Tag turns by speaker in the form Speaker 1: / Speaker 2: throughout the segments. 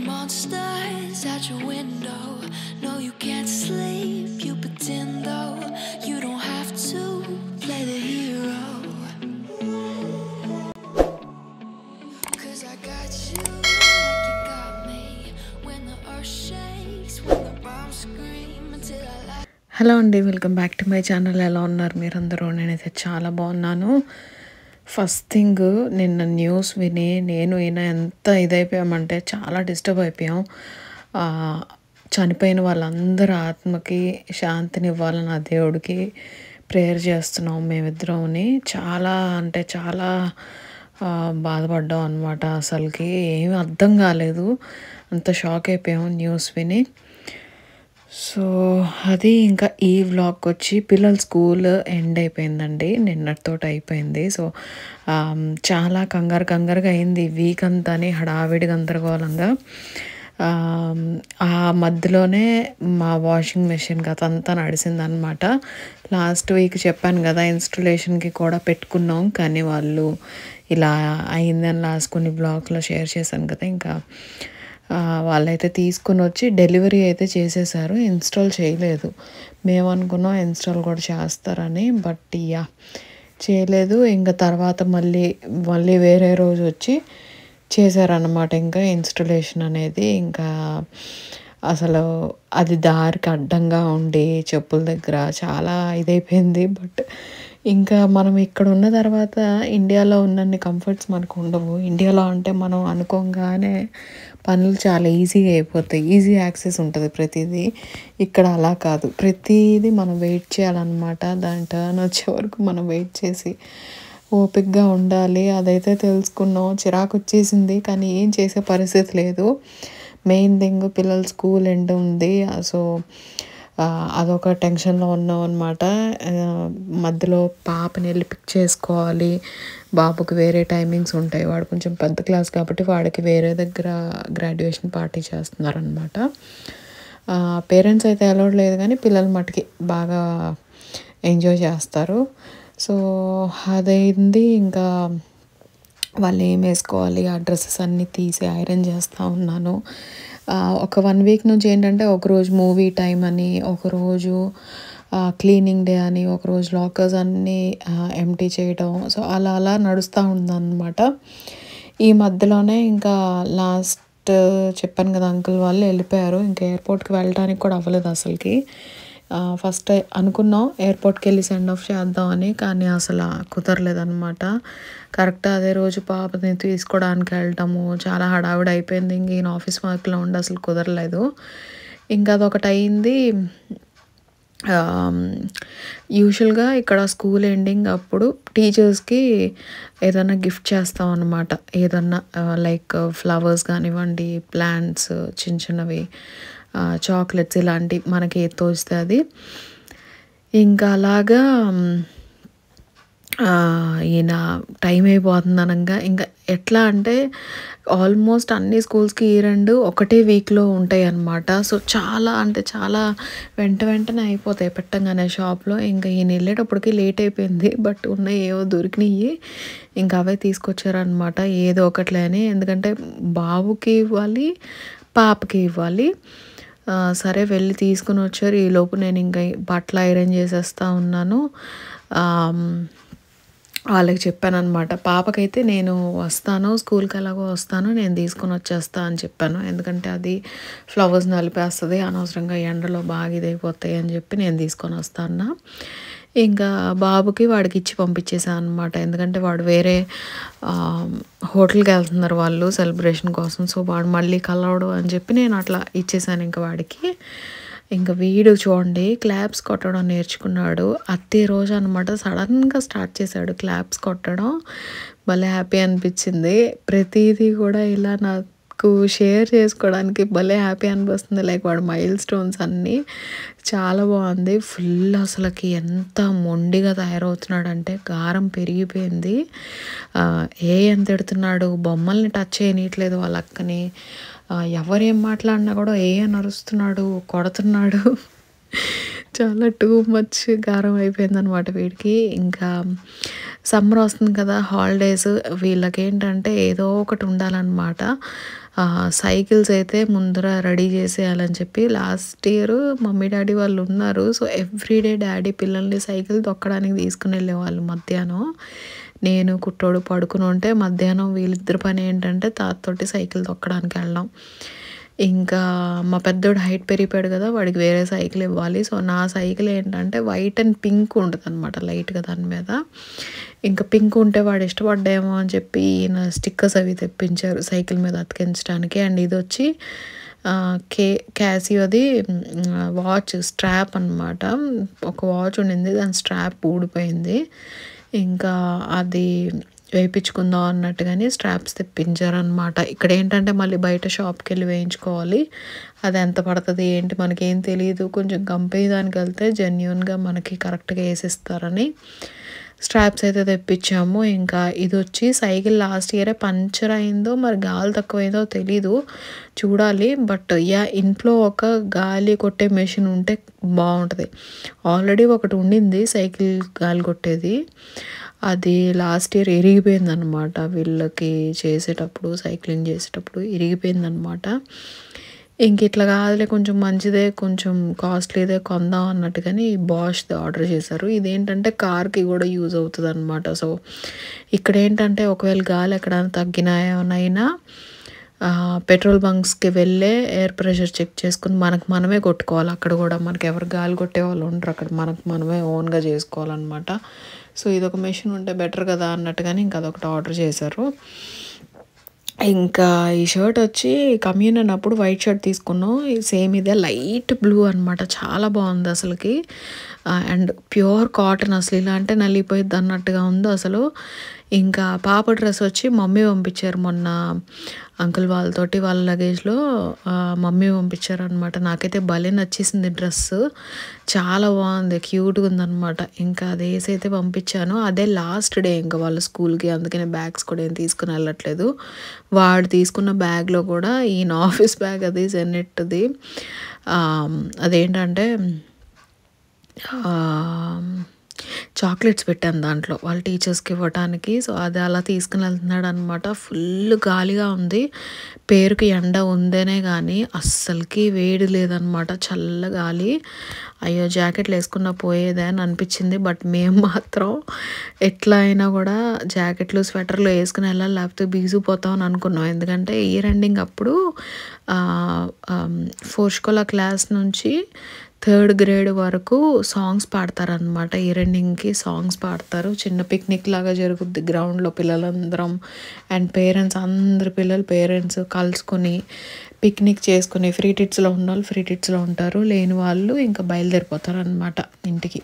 Speaker 1: monsters out your window. No, you can't sleep, you pretend though. You don't have to play the hero. 'Cause I got you like you got me. When the earth shakes, when the bombs scream until I lie.
Speaker 2: Hello అండి, welcome back to my channel. ఎలా ఉన్నారు మీరందరూ? నేనైతే చాలా బాగున్నాను. First thing, నిన్న news విని నేను ఈయన ఎంత ఇదైపోయామంటే చాలా డిస్టర్బ్ అయిపోయాం. చనిపోయిన వాళ్ళందరూ ఆత్మకి శాంతిని ఇవ్వాలని ఆ దేవుడికి ప్రేయర్ చేస్తున్నాం మేమిద్దరంని. చాలా అంటే చాలా బాధపడ్డాం అనమాట. అసలుకి ఏమీ అర్థం కాలేదు, అంత షాక్ అయిపోయాం న్యూస్ విని. సో అది ఇంకా ఈ వ్లాగ్కి వచ్చి పిల్లల స్కూల్ ఎండ్ అయిపోయిందండి, నిన్నటితో అయిపోయింది. సో చాలా కంగారుగా అయింది వీక్ అంతాని, హడావిడి గందరగోళంగా. ఆ మధ్యలోనే మా వాషింగ్ మెషిన్ అదంతా నడిచిందనమాట. లాస్ట్ వీక్ చెప్పాను కదా, ఇన్స్టలేషన్కి కూడా పెట్టుకున్నాం, కానీ వాళ్ళు ఇలా అయిందని లాస్ట్ కొన్ని బ్లాగ్లో షేర్ చేశాను కదా. ఇంకా వాళ్ళైతే తీసుకుని వచ్చి డెలివరీ అయితే చేసేసారు, ఇన్స్టాల్ చేయలేదు. మేము అనుకున్నాం ఇన్స్టాల్ కూడా చేస్తారని, బట్ చేయలేదు. ఇంకా తర్వాత మళ్ళీ వేరే రోజు వచ్చి చేశారన్నమాట ఇంకా ఇన్స్టలేషన్ అనేది. ఇంకా అసలు అది దారికి అడ్డంగా ఉండి చెప్పుల దగ్గర చాలా ఇదైపోయింది. బట్ ఇంకా మనం ఇక్కడ ఉన్న తర్వాత ఇండియాలో ఉన్నన్ని కంఫర్ట్స్ మనకు ఉండవు. ఇండియాలో అంటే మనం అనుకోగానే పనులు చాలా ఈజీగా అయిపోతాయి, ఈజీ యాక్సెస్ ఉంటుంది ప్రతిదీ. ఇక్కడ అలా కాదు, ప్రతిదీ మనం వెయిట్ చేయాలన్నమాట. దాని టర్న్ వచ్చే వరకు మనం వెయిట్ చేసి ఓపికగా ఉండాలి. అదైతే తెలుసుకున్నాం, చిరాకు వచ్చేసింది, కానీ ఏం చేసే పరిస్థితి లేదు. మెయిన్ థింగ్ పిల్లల స్కూల్ ఎండ్ ఉంది. సో అదొక టెన్షన్లో ఉన్నాం అనమాట. మధ్యలో పాపని వెళ్ళి పిక్ చేసుకోవాలి, బాబుకి వేరే టైమింగ్స్ ఉంటాయి. వాడు కొంచెం పెద్ద క్లాస్ కాబట్టి వాడికి వేరే దగ్గర గ్రాడ్యుయేషన్ పార్టీ చేస్తున్నారనమాట. పేరెంట్స్ అయితే అలౌడ్ లేదు, కానీ పిల్లలు మటుకి బాగా ఎంజాయ్ చేస్తారు. సో అదైంది. ఇంకా వాళ్ళు ఏం వేసుకోవాలి, ఆ డ్రెస్సెస్ అన్నీ తీసి ఐరన్ చేస్తూ ఉన్నాను. ఒక 1 వీక్ నుంచి ఏంటంటే, ఒకరోజు మూవీ టైం అని, ఒకరోజు క్లీనింగ్ డే అని, ఒకరోజు లాకర్స్ అన్నీ ఎంటీ చేయడం. సో అలా నడుస్తూ ఉందన్నమాట. ఈ మధ్యలోనే ఇంకా లాస్ట్ చెప్పాను కదా, అంకుల్ వాళ్ళు వెళ్ళిపోయారు. ఇంకా ఎయిర్పోర్ట్కి వెళ్ళడానికి కూడా అవ్వలేదు అసలుకి. ఫస్ట్ అనుకున్నాం ఎయిర్పోర్ట్కి వెళ్ళి సెండ్ ఆఫ్ చేద్దామని, కానీ అసలు కుదరలేదన్నమాట. కరెక్ట్ అదే రోజు పాపని తీసుకోవడానికి వెళ్ళటము చాలా హడావిడి అయిపోయింది. ఇంక ఈయన ఆఫీస్ వర్క్లో ఉండి అసలు కుదరలేదు. ఇంకా అదొకటి అయింది. యూజువల్గా ఇక్కడ స్కూల్ ఎండింగ్ అప్పుడు టీచర్స్కి ఏదైనా గిఫ్ట్ చేస్తాం అన్నమాట. ఏదన్నా లైక్ ఫ్లవర్స్ కానివ్వండి, ప్లాంట్స్ చిన్నవి, చాక్లెట్స్, ఇలాంటివి మనకి ఏది తోస్తే అది. ఇంకా అలాగా ఈయన టైం అయిపోతుంది అనగా, ఇంకా ఎట్లా అంటే ఆల్మోస్ట్ అన్ని స్కూల్స్కి ఈ 2 ఒకటే వీక్లో ఉంటాయి అన్నమాట. సో చాలా అంటే చాలా వెంటనే అయిపోతాయి పెట్టంగానే షాప్లో. ఇంకా ఈయన వెళ్ళేటప్పటికి లేట్ అయిపోయింది, బట్ ఉన్నాయి ఏవో దొరికినాయి, ఇంకా అవే తీసుకొచ్చారనమాట. ఏదో ఒకట్లే అని, ఎందుకంటే బాబుకి ఇవ్వాలి, పాపకి ఇవ్వాలి. సరే వెళ్ళి తీసుకుని వచ్చారు. ఈలోపు నేను ఇంకా బట్టలు ఐరన్ చేసేస్తూ ఉన్నాను. వాళ్ళకి చెప్పాను అనమాట, పాపకైతే నేను వస్తాను, స్కూల్కి ఎలాగో వస్తాను, నేను తీసుకొని వచ్చేస్తా అని చెప్పాను. ఎందుకంటే అది ఫ్లవర్స్ నలిపేస్తుంది, అనవసరంగా ఎండలో బాగా ఇదైపోతాయి అని చెప్పి నేను తీసుకొని వస్తాను. ఇంకా బాబుకి వాడికి ఇచ్చి పంపించేసాను అనమాట. ఎందుకంటే వాడు వేరే హోటల్కి వెళ్తున్నారు వాళ్ళు సెలబ్రేషన్ కోసం. సో వాడు మళ్ళీ కలవడు అని చెప్పి నేను అట్లా ఇచ్చేసాను ఇంకా వాడికి. ఇంకా వీడు చూడండి క్లాప్స్ కొట్టడం నేర్చుకున్నాడు అదే రోజు అనమాట. సడన్గా స్టార్ట్ చేశాడు క్లాప్స్ కొట్టడం. భలే హ్యాపీ అనిపించింది. ప్రతిదీ కూడా ఇలా నాకు షేర్ చేసుకోవడానికి భలే హ్యాపీ అనిపిస్తుంది. లైక్ వాడు మైల్ స్టోన్స్ అన్నీ చాలా బాగుంది. ఫుల్ అసలుకి ఎంత మొండిగా తయారవుతున్నాడంటే గారం పెరిగిపోయింది. ఎంత ఎడుతున్నాడు, బొమ్మల్ని టచ్ చేయనీయట్లేదు వాళ్ళ అక్కని. ఎవరేం మాట్లాడినా కూడా అని అరుస్తున్నాడు, కొడుతున్నాడు. చాలా టూ మచ్ గారం అయిపోయిందనమాట వీడికి. ఇంకా సమ్మర్ వస్తుంది కదా, హాలిడేస్ వీళ్ళకేంటంటే ఏదో ఒకటి ఉండాలన్నమాట. సైకిల్స్ అయితే ముందర రెడీ చేసేయాలని చెప్పి లాస్ట్ ఇయర్ మమ్మీ డాడీ వాళ్ళు ఉన్నారు. సో ఎవ్రీడే డాడీ పిల్లల్ని సైకిల్ తొక్కడానికి తీసుకుని వెళ్ళేవాళ్ళు. మధ్యాహ్నం నేను కుట్టోడు పడుకుని ఉంటే మధ్యాహ్నం వీళ్ళిద్దరి పని ఏంటంటే తాతతోటి సైకిల్ తొక్కడానికి వెళ్ళడం. ఇంకా మా పెద్దోడు హైట్ పెరిగిపోయాడు కదా, వాడికి వేరే సైకిల్ ఇవ్వాలి. సో నా సైకిల్ ఏంటంటే వైట్ అండ్ పింక్ ఉంటుంది అనమాట, లైట్గా దాని మీద. ఇంకా పింక్ ఉంటే వాడు ఇష్టపడ్డామో అని చెప్పి ఈయన స్టిక్కర్స్ అవి తెప్పించారు సైకిల్ మీద అతికించడానికి. అండ్ ఇది వచ్చి క్యాసియోది వాచ్ స్ట్రాప్ అనమాట. ఒక వాచ్ ఉండింది, దాని స్ట్రాప్ ఊడిపోయింది. ఇంకా అది వేయించుకుందాం అన్నట్టుగాని స్ట్రాప్స్ తెప్పించారనమాట. ఇక్కడ ఏంటంటే మళ్ళీ బయట షాప్కి వెళ్ళి వేయించుకోవాలి. అది ఎంత పడుతుంది ఏంటి మనకేం తెలియదు. కొంచెం కంపెనీ దానికి వెళ్తే జెన్యూన్గా మనకి కరెక్ట్గా వేసిస్తారని స్ట్రాప్స్ అయితే తెప్పించాము. ఇంకా ఇది వచ్చి సైకిల్ లాస్ట్ ఇయరే పంచర్ అయిందో మరి గాలి తక్కువైందో తెలీదు, చూడాలి. బట్ ఇంట్లో ఒక గాలి కొట్టే మెషిన్ ఉంటే బాగుంటుంది. ఆల్రెడీ ఒకటి ఉండింది సైకిల్ గాలి కొట్టేది, అది లాస్ట్ ఇయర్ ఇరిగిపోయిందనమాట. వీళ్ళకి చేసేటప్పుడు సైక్లింగ్ చేసేటప్పుడు ఇరిగిపోయిందనమాట. ఇంక ఇట్లా కాదులే కొంచెం మంచిదే, కొంచెం కాస్ట్లీదే కొందాం అన్నట్టుగాని బాష్ది ఆర్డర్ చేశారు. ఇదేంటంటే కార్కి కూడా యూజ్ అవుతుంది అనమాట. సో ఇక్కడ ఏంటంటే ఒకవేళ గాలి ఎక్కడైనా తగ్గినాయనైనా పెట్రోల్ బంక్స్కి వెళ్ళే ఎయిర్ ప్రెషర్ చెక్ చేసుకుని మనమే కొట్టుకోవాలి. అక్కడ కూడా మనకి ఎవరు గాలి కొట్టే వాళ్ళు ఉండరు, అక్కడ మనమే ఓన్గా చేసుకోవాలన్నమాట. సో ఇదొక మెషిన్ ఉంటే బెటర్ కదా అన్నట్టుగాని ఇంకా అదొకటి ఆర్డర్ చేశారు. ఇంకా ఈ షర్ట్ వచ్చి కమ్యూనియన్ అప్పుడు వైట్ షర్ట్ తీసుకున్నాం. సేమ్ ఇదే లైట్ బ్లూ అనమాట, చాలా బాగుంది అసలుకి. అండ్ ప్యూర్ కాటన్, అసలు ఇలా అంటే నలిగిపోయిద్ది అన్నట్టుగా ఉంది అసలు. ఇంకా పాప డ్రెస్ వచ్చి మమ్మీ పంపించారు మొన్న, అంకుల్ వాళ్ళతోటి వాళ్ళ లగేజ్లో మమ్మీ పంపించారు అనమాట. నాకైతే భలే నచ్చేసింది డ్రెస్, చాలా బాగుంది, క్యూట్గా ఉందన్నమాట. ఇంకా అది వేసి అయితే పంపించాను. అదే లాస్ట్ డే ఇంకా వాళ్ళ స్కూల్కి, అందుకనే బ్యాగ్స్ కూడా ఏం తీసుకుని వెళ్ళట్లేదు. వాడు తీసుకున్న బ్యాగ్లో కూడా ఈయన ఆఫీస్ బ్యాగ్ అది సెన్నెట్ది, అదేంటంటే చాక్లెట్స్ పెట్టాను దాంట్లో వాళ్ళ టీచర్స్కి ఇవ్వటానికి. సో అది అలా తీసుకుని వెళ్తున్నాడు అనమాట. ఫుల్ గాలిగా ఉంది, పేరుకి ఎండ ఉందేనే కానీ అస్సలకి వేడి లేదనమాట, చల్ల గాలి. అయ్యో జాకెట్లు వేసుకున్న పోయేదే అని అనిపించింది. బట్ మేము మాత్రం ఎట్లా అయినా కూడా జాకెట్లు స్వెటర్లు వేసుకుని వెళ్ళాలి, లేకపోతే బీజుపోతాం అని అనుకున్నాం. ఎందుకంటే ఇయర్ ఎండింగ్ అప్పుడు ఫోర్ష్కోలా క్లాస్ నుంచి 3rd grade వరకు సాంగ్స్ పాడతారనమాట. ఇయర్ ఎండింగ్కి సాంగ్స్ పాడతారు, చిన్న పిక్నిక్ లాగా జరుగుద్ది గ్రౌండ్లో. పిల్లలందరం అండ్ పేరెంట్స్, అందరు పిల్లలు పేరెంట్స్ కలుసుకొని పిక్నిక్ చేసుకుని, ఫ్రీ టిట్స్లో ఉన్న వాళ్ళు ఫ్రీ టిట్స్లో ఉంటారు, లేని వాళ్ళు ఇంకా బయలుదేరిపోతారు అనమాట ఇంటికి.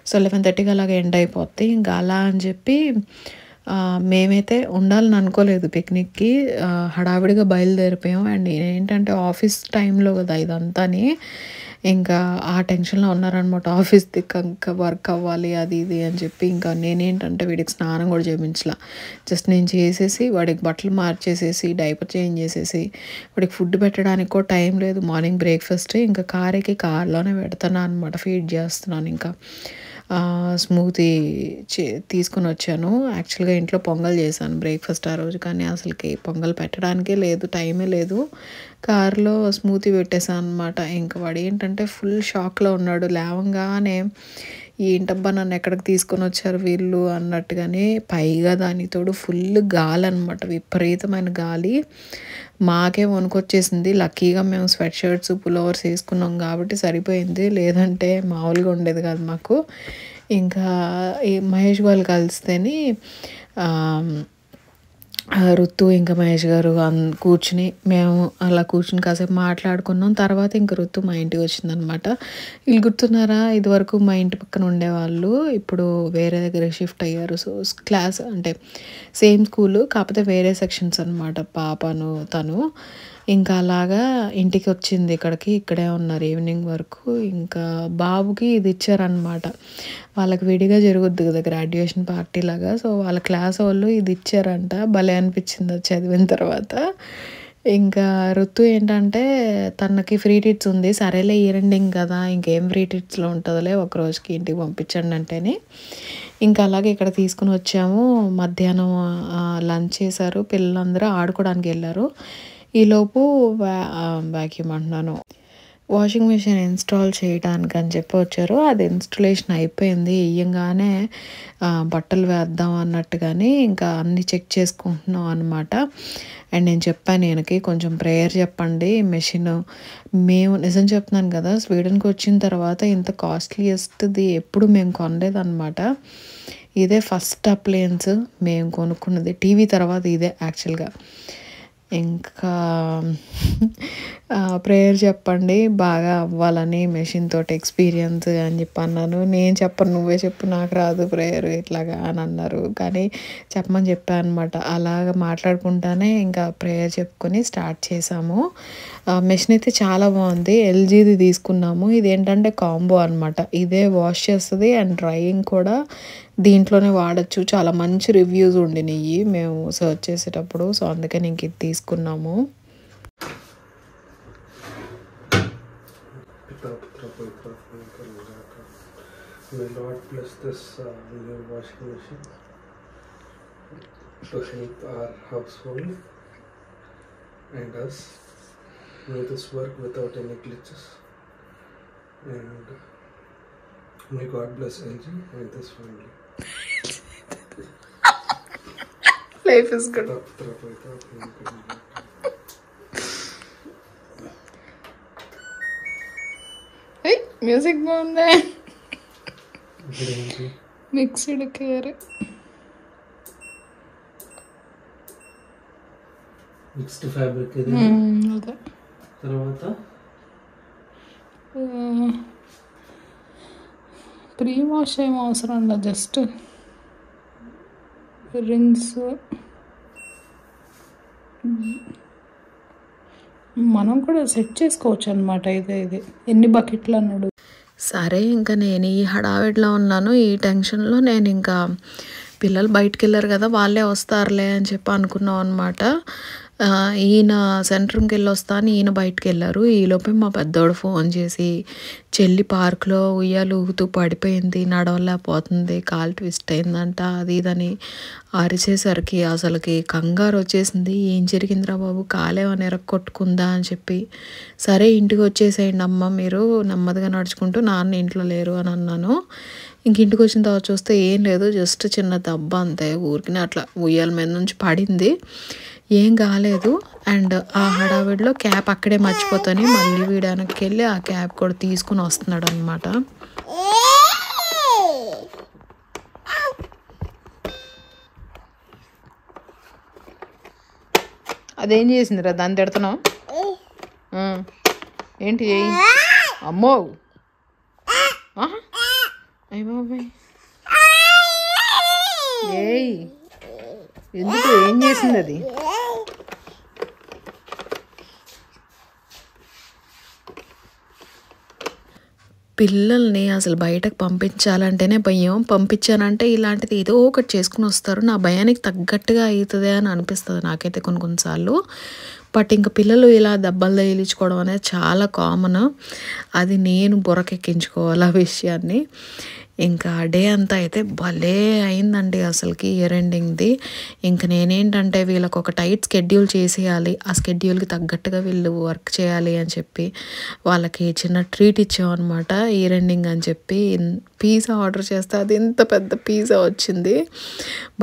Speaker 2: సో 11:30కి అలాగ ఎండ్ అయిపోద్ది. ఇంకా అలా అని చెప్పి మేమైతే ఉండాలని అనుకోలేదు పిక్నిక్కి, హడావిడిగా బయలుదేరిపోయాం. అండ్ ఏంటంటే ఆఫీస్ టైంలో కదా ఇదంతాని, ఇంకా ఆ టెన్షన్లో ఉన్నారనమాట. ఆఫీస్ ఇంకా వర్క్ అవ్వాలి అది ఇది అని చెప్పి. ఇంకా నేనేంటంటే వీడికి స్నానం కూడా చేయించలా, జస్ట్ నేను చేసేసి వాడికి బట్టలు మార్చేసేసి డైపర్ చేంజ్ చేసేసి వాడికి ఫుడ్ పెట్టడానికి కూడా టైం లేదు. మార్నింగ్ బ్రేక్ఫాస్ట్ ఇంకా కార్లోనే పెడతాను అనమాట, ఫీడ్ చేస్తున్నాను. ఇంకా స్మూతీ తీసుకుని వచ్చాను. యాక్చువల్గా ఇంట్లో పొంగల్ చేశాను బ్రేక్ఫాస్ట్ ఆ రోజు, కానీ అసలుకి పొంగల్ పెట్టడానికే లేదు, టైమే లేదు. కార్లో స్మూతీ పెట్టేశాను అనమాట. ఇంకా వాడు ఏంటంటే ఫుల్ షాక్లో ఉన్నాడు. లేవంగానే ఏంటబ్బా నన్ను ఎక్కడికి తీసుకొని వచ్చారు వీళ్ళు అన్నట్టుగానే, పైగా దానితోడు ఫుల్ గాలి అనమాట, విపరీతమైన గాలి. మాకే వణుకొచ్చేసింది. లక్కీగా మేము స్వెట్ షర్ట్స్ పులోవర్స్ వేసుకున్నాం కాబట్టి సరిపోయింది, లేదంటే మామూలుగా ఉండేది కాదు మాకు. ఇంకా ఈ మహేష్ వాళ్ళు కలిస్తేనే రుతు ఇంకా మహేష్ గారు కూర్చుని, మేము అలా కూర్చుని కాసేపు మాట్లాడుకున్నాం. తర్వాత ఇంకా రుతు మా ఇంటికి వచ్చిందనమాట. వీళ్ళు గుర్తున్నారా, ఇదివరకు మా ఇంటి పక్కన ఉండేవాళ్ళు, ఇప్పుడు వేరే దగ్గర షిఫ్ట్ అయ్యారు. సో క్లాస్ అంటే సేమ్ స్కూలు, కాకపోతే వేరే సెక్షన్స్ అనమాట. పాపను తను ఇంకా అలాగా ఇంటికి వచ్చింది ఇక్కడికి, ఇక్కడే ఉన్నారు ఈవినింగ్ వరకు. ఇంకా బాబుకి ఇది ఇచ్చారనమాట, వాళ్ళకి విడిగా జరుగుద్ది కదా గ్రాడ్యుయేషన్ పార్టీ లాగా. సో వాళ్ళ క్లాస్ వాళ్ళు ఇది ఇచ్చారంట, భలే అనిపించింది అది చదివిన తర్వాత. ఇంకా ఋతు ఏంటంటే తనకి ఫ్రీ టిట్స్ ఉంది. సరేలే ఇయర్ ఎండింగ్ కదా ఇంకేం ఫ్రీ టిట్స్లో ఉంటుందిలే ఒక రోజుకి ఇంటికి పంపించండి అంటేనే ఇంకా అలాగే ఇక్కడ తీసుకుని వచ్చాము. మధ్యాహ్నం లంచ్ చేశారు, పిల్లలందరూ ఆడుకోవడానికి వెళ్ళారు. ఈలోపు వ్యాక్యూమ్ అంటున్నాను, వాషింగ్ మిషన్ ఇన్స్టాల్ చేయడానికి అని చెప్పి వచ్చారు. అది ఇన్స్టలేషన్ అయిపోయింది. ఇయ్యంగానే బట్టలు వేద్దాం అన్నట్టుగానే ఇంకా అన్నీ చెక్ చేసుకుంటున్నాం అనమాట. అండ్ నేను చెప్పాను ఈయనకి కొంచెం ప్రేయర్ చెప్పండి. మెషిన్ మేము నిజం చెప్తున్నాను కదా, స్వీడన్కి వచ్చిన తర్వాత ఇంత కాస్ట్లీయెస్ట్ది ఎప్పుడు మేము కొనలేదన్నమాట. ఇదే ఫస్ట్ అప్లయన్స్ మేము కొనుక్కున్నది. టీవీ తర్వాత ఇదే యాక్చువల్గా. ఇంకా ప్రేయర్ చెప్పండి బాగా అవ్వాలని మెషిన్ తోటి ఎక్స్పీరియన్స్ అని చెప్పి అన్నాను. నేను చెప్పను, నువ్వే చెప్పు, నాకు రాదు ప్రేయర్ ఇట్లాగా అని అన్నారు. కానీ చెప్పమని చెప్పాను అనమాట. అలాగ మాట్లాడుకుంటానే ఇంకా ప్రేయర్ చెప్పుకొని స్టార్ట్ చేసాము. మెషిన్ అయితే చాలా బాగుంది. ఎల్జీది తీసుకున్నాము. ఇది ఏంటంటే కాంబో అనమాట. ఇదే వాష్ చేస్తుంది అండ్ డ్రైయింగ్ కూడా దీంట్లోనే వాడచ్చు. చాలా మంచి రివ్యూస్ ఉండినాయి మేము సర్చ్ చేసేటప్పుడు. సో అందుకని ఇంక ఇది తీసుకున్నాము.
Speaker 3: May Lord bless this new washing machine to help our household and us. May this work without any glitches, and may God bless LG and this family.
Speaker 2: Life is good. Hey, music బాగుంది. Mixed care
Speaker 3: mixed fabric ఇది.
Speaker 2: అదే
Speaker 3: తర్వాత
Speaker 2: pre wash ఏం అవసరం ఉండదు, just rinse. మనం కూడా set చేసుకోవచ్చు అనమాట. ఇది ఎన్ని బకెట్లు అన్నాడు. సరే ఇంకా నేను ఈ హడావిడిలో ఉన్నాను. ఈ టెన్షన్లో నేను ఇంకా పిల్లలు బయటికి వెళ్ళారు కదా, వాళ్ళే వస్తారులే అని చెప్పి అనుకున్నాం అనమాట. ఈయన సెంటర్కి వెళ్ళి వస్తాను, ఈయన బయటకు వెళ్ళారు. ఈలోపే మా పెద్దోడు ఫోన్ చేసి చెల్లి పార్క్లో ఉయ్యాలు ఊగుతూ పడిపోయింది, నడవలేకపోతుంది, కాలు ట్విస్ట్ అయిందంట, అది ఇదని అరిచేసరికి అసలుకి కంగారు వచ్చేసింది. ఏం జరిగిందిరా బాబు, కాలేమని ఎరక్కొట్టుకుందా అని చెప్పి, సరే ఇంటికి వచ్చేసేయండి అమ్మ మీరు నెమ్మదిగా నడుచుకుంటూ, నాన్న ఇంట్లో లేరు అని అన్నాను. ఇంక ఇంటికి వచ్చిన తర్వాత చూస్తే ఏం లేదు, జస్ట్ చిన్న దెబ్బ అంతే, ఊరికినే అట్లా ఉయ్యాల మీద నుంచి పడింది, ఏం కాలేదు. అండ్ ఆ హడావిడిలో క్యాప్ అక్కడే మర్చిపోతాను. మళ్ళీ వీడు వెనక్కి వెళ్ళి ఆ క్యాప్ కూడా తీసుకుని వస్తున్నాడు అనమాట. అదేం చేసిందిరా, దాన్ని తిడుతున్నావు ఏంటి? అమ్మో అయ్య బాబాయ్, ఏయ్ ఎందుకు, ఏం చేసింది అది? పిల్లల్ని అసలు బయటకు పంపించాలంటేనే భయం. పంపించానంటే ఇలాంటిది ఏదో ఒకటి చేసుకుని వస్తారు. నా భయానికి తగ్గట్టుగా అవుతుంది అని అనిపిస్తుంది నాకైతే కొన్నిసార్లు. బట్ ఇంకా పిల్లలు ఇలా దెబ్బలు తగిలించుకోవడం అనేది చాలా కామన్. అది నేను బుర్రకెక్కించుకోవాలి ఆ విషయాన్ని. ఇంకా డే అంతా అయితే భలే అయిందండి అసలుకి ఇయర్ ఎండింగ్ది. ఇంకా నేనేంటంటే వీళ్ళకి ఒక టైట్ స్కెడ్యూల్ చేసేయాలి, ఆ స్కెడ్యూల్కి తగ్గట్టుగా వీళ్ళు వర్క్ చేయాలి అని చెప్పి వాళ్ళకి చిన్న ట్రీట్ ఇచ్చామన్నమాట. ఇయర్ ఎండింగ్ అని చెప్పి పిజ్జా ఆర్డర్ చేస్తే అది ఇంత పెద్ద పిజ్జా వచ్చింది.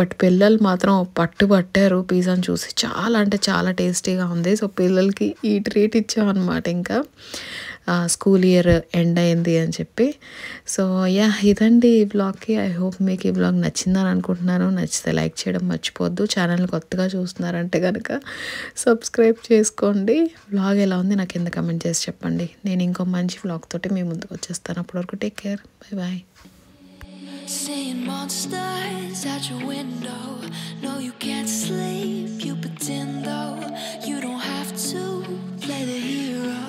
Speaker 2: బట్ పిల్లలు మాత్రం పట్టారు పిజ్జాని చూసి. చాలా అంటే చాలా టేస్టీగా ఉంది. సో పిల్లలకి ఈ ట్రీట్ ఇచ్చామన్నమాట. ఇంకా స్కూల్ ఇయర్ ఎండ్ అయింది అని చెప్పి. సో యా, ఇదండి ఈ వ్లాగ్కి. ఐ హోప్ మీకు ఈ వ్లాగ్ నచ్చిందని అనుకుంటున్నాను. నచ్చితే లైక్ చేయడం మర్చిపోద్దు. ఛానల్ కొత్తగా చూస్తున్నారంటే కనుక సబ్స్క్రైబ్ చేసుకోండి. వ్లాగ్ ఎలా ఉంది నాకు కింద కమెంట్ చేసి చెప్పండి. నేను ఇంకో మంచి వ్లాగ్ తోటి మీ ముందుకు వచ్చేస్తాను. అప్పటివరకు take care, bye bye.
Speaker 1: Seeing monsters out your window. No, you can't sleep, you pretend though. You don't have to play the hero.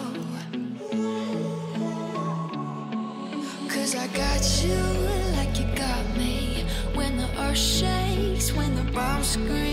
Speaker 1: 'Cause I got you like you got me. When the earth shakes, when the bombs scream.